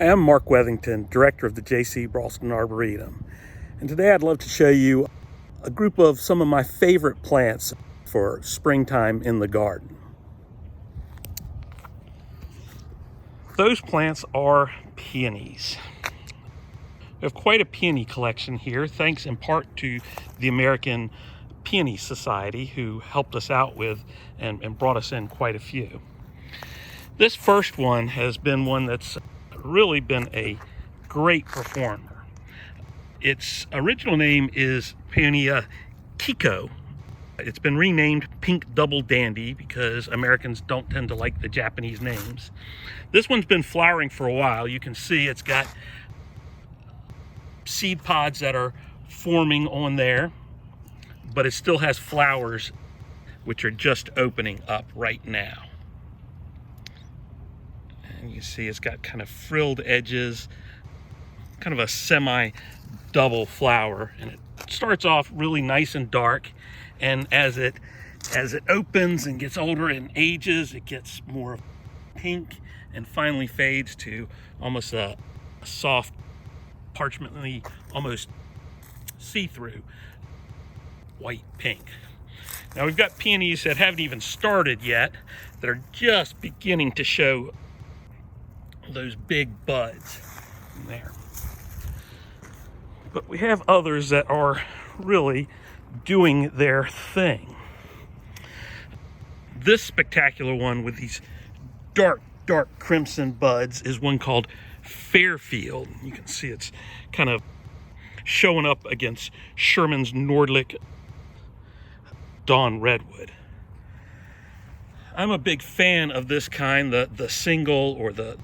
Hi, I'm Mark Weathington, Director of the J.C. Bralston Arboretum. And today I'd love to show you a group of some of my favorite plants for springtime in the garden. Those plants are peonies. We have quite a peony collection here, thanks in part to the American Peony Society, who helped us out with and brought us in quite a few. This first one has been one that's really been a great performer. Its original name is Peonia Kiko. It's been renamed Pink Double Dandy because Americans don't tend to like the Japanese names. This one's been flowering for a while. You can see it's got seed pods that are forming on there, but it still has flowers which are just opening up right now. And you see it's got kind of frilled edges, kind of a semi-double flower, and it starts off really nice and dark, and as it opens and gets older and ages, it gets more pink and finally fades to almost a soft, parchmently, almost see-through white pink. Now we've got peonies that haven't even started yet that are just beginning to show those big buds in there. But we have others that are really doing their thing. This spectacular one with these dark crimson buds is one called Fairfield. You can see it's kind of showing up against Sherman's Nordlic Dawn Redwood. I'm a big fan of this kind, the single or the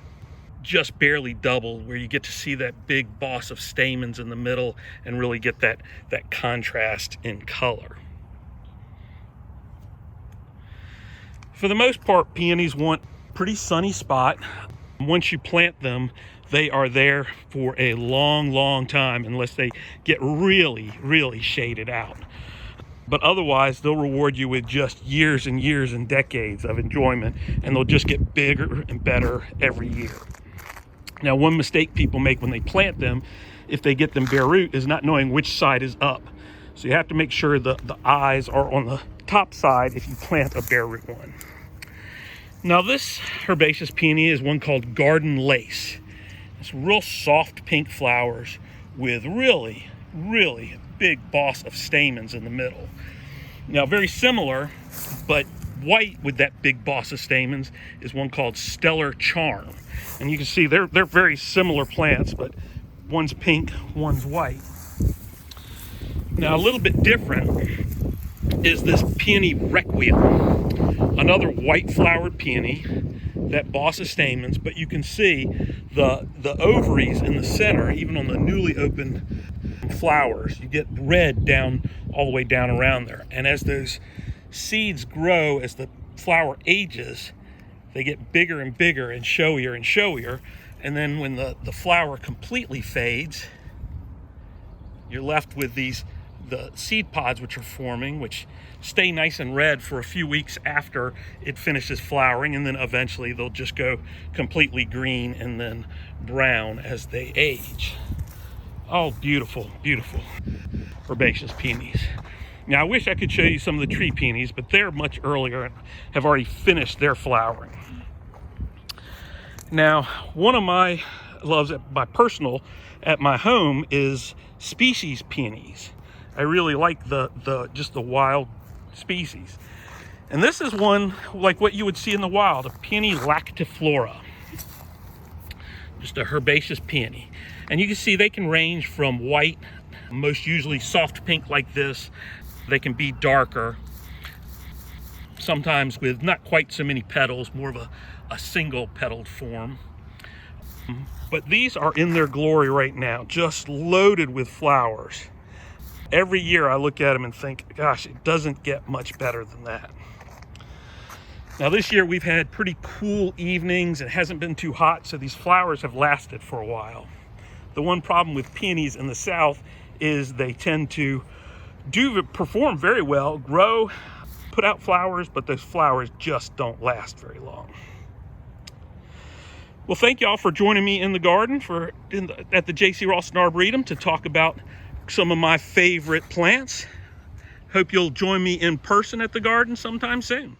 just barely double, where you get to see that big boss of stamens in the middle and really get that contrast in color. For the most part, peonies want a pretty sunny spot. Once you plant them, they are there for a long time unless they get really shaded out. But otherwise, they'll reward you with just years and years and decades of enjoyment, and they'll just get bigger and better every year. Now, one mistake people make when they plant them, if they get them bare root, is not knowing which side is up. So you have to make sure the eyes are on the top side if you plant a bare root one. Now, this herbaceous peony is one called Garden Lace. It's real soft pink flowers with really big boss of stamens in the middle. Now, very similar, but white with that big boss of stamens, is one called Stellar Charm. And you can see they're very similar plants, but one's pink, one's white. Now, a little bit different is this peony Requiem, another white flowered peony, that boss of stamens, but you can see the ovaries in the center, even on the newly opened flowers. You get red down all the way down around there. And as those seeds grow, as the flower ages, they get bigger and bigger and showier. And then when the flower completely fades, you're left with the seed pods which are forming, which stay nice and red for a few weeks after it finishes flowering, and then eventually they'll just go completely green and then brown as they age. Oh, beautiful herbaceous peonies. Now, I wish I could show you some of the tree peonies, but they're much earlier and have already finished their flowering. Now, one of my loves at my home is species peonies. I really like just the wild species. And this is one like what you would see in the wild, a Peony lactiflora. Just a herbaceous peony. And you can see they can range from white, most usually soft pink like this. They can be darker, sometimes with not quite so many petals, more of a single petaled form. But these are in their glory right now, just loaded with flowers. Every year I look at them and think, gosh, it doesn't get much better than that. Now, this year we've had pretty cool evenings. It hasn't been too hot, so these flowers have lasted for a while. The one problem with peonies in the south is they tend to perform very well, grow, put out flowers, but those flowers just don't last very long. Well, thank y'all for joining me in the garden at the J.C. Raulston Arboretum to talk about some of my favorite plants. Hope you'll join me in person at the garden sometime soon.